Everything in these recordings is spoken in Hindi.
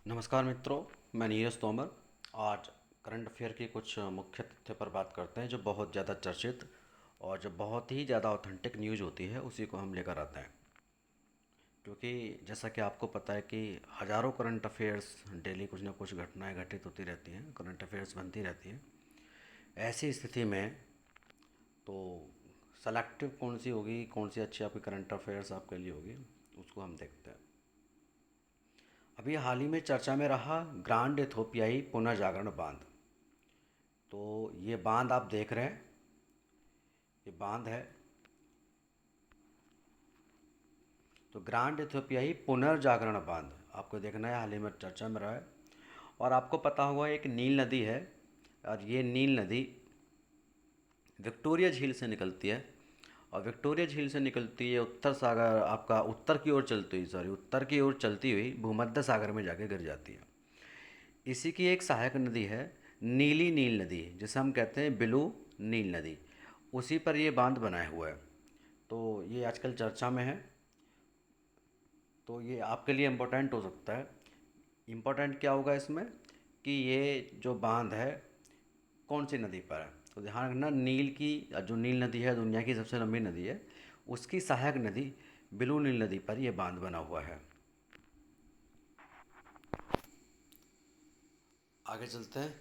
नमस्कार मित्रों, मैं नीरज तोमर। आज करंट अफेयर की कुछ मुख्य तथ्य पर बात करते हैं जो बहुत ज़्यादा चर्चित और जो बहुत ही ज़्यादा ऑथेंटिक न्यूज़ होती है उसी को हम लेकर आते हैं। क्योंकि जैसा कि आपको पता है कि हज़ारों करंट अफेयर्स डेली कुछ ना कुछ घटनाएं घटित होती रहती हैं, करंट अफेयर्स बनती रहती हैं। ऐसी स्थिति में तो सेलेक्टिव कौन सी होगी, कौन सी अच्छी आपकी करंट अफेयर्स आपके लिए होगी, उसको हम देखते हैं। अभी हाल ही में चर्चा में रहा ग्रांड इथोपियाई पुनर्जागरण बांध। तो ये बांध आप देख रहे हैं, ये बांध है। तो ग्रांड इथोपियाई पुनर्जागरण बांध आपको देखना है, हाल ही में चर्चा में रहा है। और आपको पता होगा एक नील नदी है, और ये नील नदी विक्टोरिया झील से निकलती है। और विक्टोरिया झील से निकलती है उत्तर सागर, आपका उत्तर की ओर चलती हुई, उत्तर की ओर चलती हुई भूमध्य सागर में जाके गिर जाती है। इसी की एक सहायक नदी है नीली नील नदी, जिसे हम कहते हैं ब्लू नील नदी। उसी पर ये बांध बनाया हुआ है। तो ये आजकल चर्चा में है। तो ये आपके लिए इम्पोर्टेंट हो सकता है। इम्पोर्टेंट क्या होगा इसमें कि ये जो बांध है कौन सी नदी पर है। तो ध्यान रखना, नील की जो नील नदी है दुनिया की सबसे लंबी नदी है, उसकी सहायक नदी ब्लू नील नदी पर यह बांध बना हुआ है। आगे चलते हैं।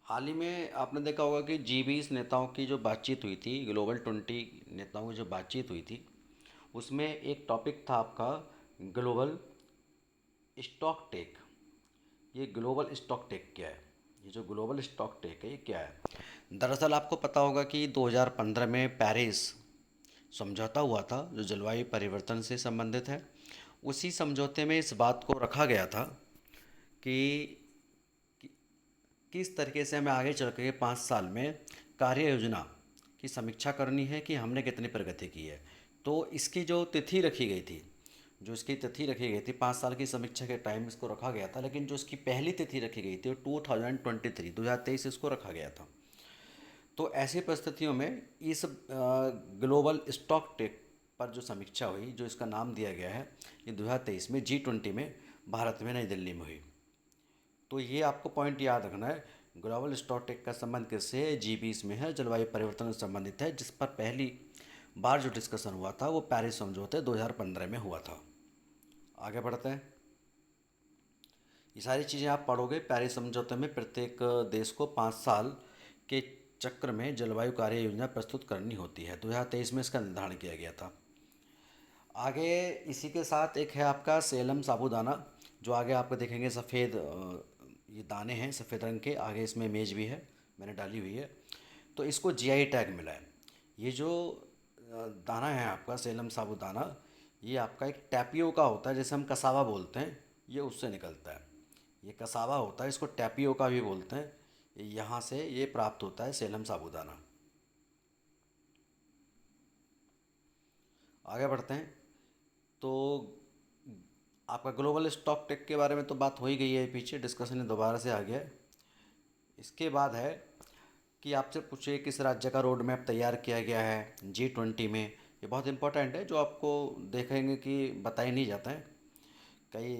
हाल ही में आपने देखा होगा कि G20 नेताओं की जो बातचीत हुई थी, ग्लोबल 20 नेताओं की जो बातचीत हुई थी, उसमें एक टॉपिक था आपका ग्लोबल स्टॉक टेक। ये ग्लोबल स्टॉक टेक क्या है? ये जो ग्लोबल स्टॉक टेक है ये क्या है? दरअसल आपको पता होगा कि 2015 में पेरिस समझौता हुआ था जो जलवायु परिवर्तन से संबंधित है। उसी समझौते में इस बात को रखा गया था कि किस तरीके से हमें आगे चल के 5 साल में कार्य योजना की समीक्षा करनी है कि हमने कितनी प्रगति की है। तो इसकी जो तिथि रखी गई थी, जो इसकी तिथि रखी गई थी 5 साल की समीक्षा के टाइम इसको रखा गया था, लेकिन जो इसकी पहली तिथि रखी गई थी वो 2023 इसको रखा गया था। तो ऐसी परिस्थितियों में इस ग्लोबल स्टॉक टेक पर जो समीक्षा हुई, जो इसका नाम दिया गया है, ये 2023 में G20 में भारत में नई दिल्ली में हुई। तो ये आपको पॉइंट याद रखना है। ग्लोबल स्टॉक टेक का संबंध किससे है? G20 में है, जलवायु परिवर्तन से संबंधित है, जिस पर पहली बार जो डिस्कशन हुआ था वो पेरिस समझौते 2015 में हुआ था। आगे बढ़ते हैं। ये सारी चीज़ें आप पढ़ोगे। पेरिस समझौते में प्रत्येक देश को 5 साल के चक्र में जलवायु कार्य योजना प्रस्तुत करनी होती है। 2023 में इसका निर्धारण किया गया था। आगे इसी के साथ एक है आपका सेलम साबूदाना, जो आगे आपको देखेंगे सफ़ेद ये दाने हैं सफ़ेद रंग के, आगे इसमें इमेज भी है, मैंने डाली हुई है। तो इसको जीआई टैग मिला है। ये जो दाना है आपका सेलम साबूदाना, ये आपका एक टैपियोका होता है, जैसे हम कसावा बोलते हैं, ये उससे निकलता है। ये कसावा होता है, इसको टैपियोका भी बोलते हैं। यहाँ से ये प्राप्त होता है सेलम साबूदाना। आगे बढ़ते हैं। तो आपका ग्लोबल स्टॉक टेक के बारे में तो बात हो ही गई है, पीछे डिस्कशन दोबारा से आ गया है। इसके बाद है कि आपसे पूछे किस राज्य का रोड मैप तैयार किया गया है G20 में। ये बहुत इंपॉर्टेंट है, जो आपको देखेंगे कि बताया नहीं जाता है, कई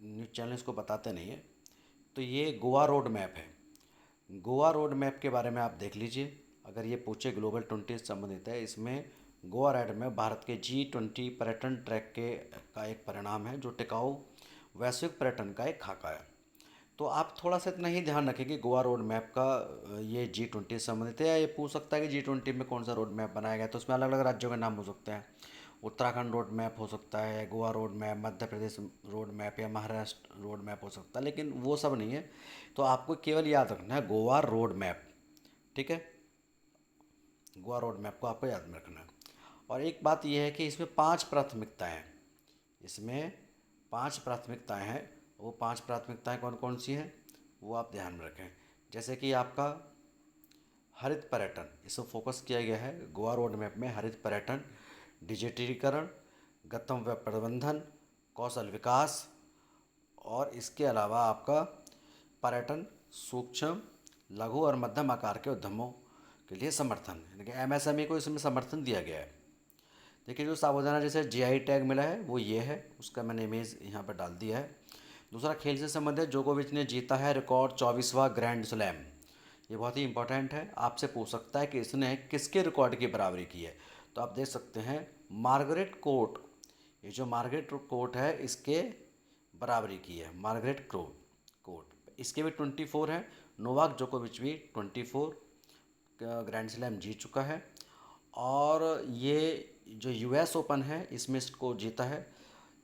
न्यूज़ चैनल इसको बताते नहीं है। तो ये गोवा रोड मैप है। गोवा रोड मैप के बारे में आप देख लीजिए। अगर ये पूछे ग्लोबल 20 से संबंधित है, इसमें गोवा रोड मैप भारत के G20 पर्यटन ट्रैक के का एक परिणाम है, जो टिकाऊ वैश्विक पर्यटन का एक खाका है। तो आप थोड़ा सा इतना ही ध्यान रखें कि गोवा रोड मैप का ये G20 से संबंधित है। या ये पूछ सकता है कि G20 में कौन सा रोड मैप बनाया गया है, तो उसमें अलग अलग राज्यों के नाम हो सकते हैं। उत्तराखंड रोड मैप हो सकता है, Goa road map, Madhya Pradesh road map, या महाराष्ट्र रोड मैप हो सकता है, लेकिन वो सब नहीं है। तो आपको केवल याद रखना है गोवा रोड मैप। ठीक है, गोवा रोड मैप को आपको याद में रखना है। और एक बात यह है कि इसमें 5 प्राथमिकताएँ हैं। इसमें 5 प्राथमिकताएँ हैं। वो 5 प्राथमिकताएँ कौन कौन सी हैं वो आप ध्यान में रखें। जैसे कि आपका हरित पर्यटन, इसको फोकस किया गया है गोवा रोड मैप में। हरित पर्यटन, डिजिटलीकरण, गंतव्य प्रबंधन, कौशल विकास, और इसके अलावा आपका पर्यटन, सूक्ष्म, लघु और मध्यम आकार के उद्यमों के लिए समर्थन, यानी कि MSME को इसमें समर्थन दिया गया है। देखिए जो साबूदाना जैसे जीआई टैग मिला है वो ये है, उसका मैंने इमेज यहाँ पर डाल दिया है। दूसरा खेल से संबंधित, जोकोविच ने जीता है रिकॉर्ड 24वां ग्रैंड स्लैम। ये बहुत ही इंपॉर्टेंट है, आपसे पूछ सकता है कि इसने किसके रिकॉर्ड की बराबरी की है। तो आप देख सकते हैं मार्गरेट कोर्ट, ये जो मार्गरेट कोर्ट है इसके बराबरी की है, मार्गरेट कोर्ट। इसके भी 24 है। नोवाक जोकोविच भी 24 ग्रैंड स्लैम जीत चुका है। और ये जो यूएस ओपन है इसमें इसको जीता है।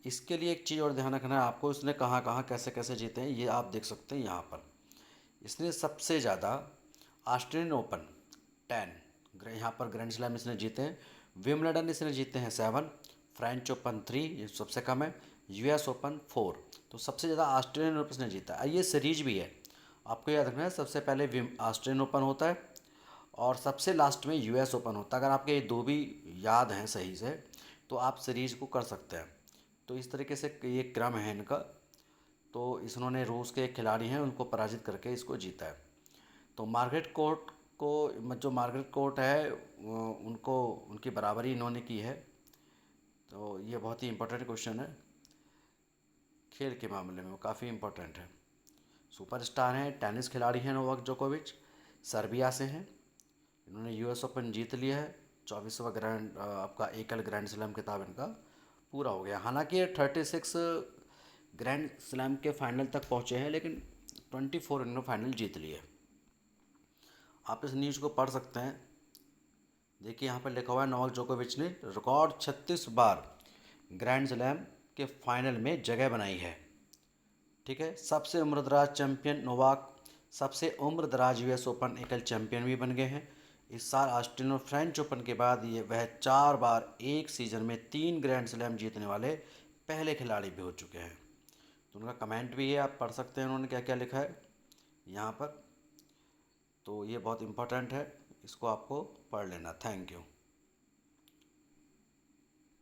इसके लिए एक चीज़ और ध्यान रखना है आपको, इसने कहाँ कहाँ कैसे कैसे जीते हैं ये आप देख सकते हैं यहाँ पर। इसने सबसे ज़्यादा ऑस्ट्रेलियन ओपन 10 यहाँ पर ग्रैंड स्लैम इसने जीते हैं। विम्बलडन इसने जीते हैं 7, फ्रेंच ओपन 3, ये सबसे कम है, यूएस ओपन 4। तो सबसे ज़्यादा ऑस्ट्रेलियन ओपन इसने जीता है। ये सीरीज भी है, आपको याद रखना है, सबसे पहले ऑस्ट्रेलियन ओपन होता है और सबसे लास्ट में यूएस ओपन होता है। अगर आपके ये दो भी याद हैं सही से तो आप सीरीज को कर सकते हैं। तो इस तरीके से ये क्रम है इनका। तो इन्होंने रूस के एक खिलाड़ी हैं उनको पराजित करके इसको जीता है। तो मार्गरेट कोर्ट को, जो मार्गरेट कोर्ट है उनको, उनकी बराबरी इन्होंने की है। तो ये बहुत ही इम्पोर्टेंट क्वेश्चन है खेल के मामले में, वो काफ़ी इम्पोर्टेंट है। सुपरस्टार हैं, टेनिस खिलाड़ी हैं नोवाक जोकोविच, सर्बिया से हैं। इन्होंने यूएस ओपन जीत लिया है। 24वां ग्रैंड आपका एकल ग्रैंड स्लैम खिताब इनका पूरा हो गया। हालांकि ये 36 ग्रैंड स्लैम के फाइनल तक पहुँचे हैं, लेकिन 24 इन्होंने फाइनल जीत लिए। आप इस न्यूज़ को पढ़ सकते हैं। देखिए यहाँ पर लिखा हुआ है नोवाक जोकोविच ने रिकॉर्ड 36 बार ग्रैंड स्लैम के फाइनल में जगह बनाई है। ठीक है, सबसे उम्रदराज चैंपियन नोवाक, सबसे उम्रदराज यूएस ओपन एकल चैंपियन भी बन गए हैं। इस साल ऑस्ट्रेलियन और फ्रेंच ओपन के बाद ये वह 4 बार एक सीज़न में 3 ग्रैंड स्लैम जीतने वाले पहले खिलाड़ी भी हो चुके हैं। तो उनका कमेंट भी है, आप पढ़ सकते हैं उन्होंने क्या क्या लिखा है यहाँ पर। तो ये बहुत इम्पोर्टेंट है, इसको आपको पढ़ लेना। Thank you.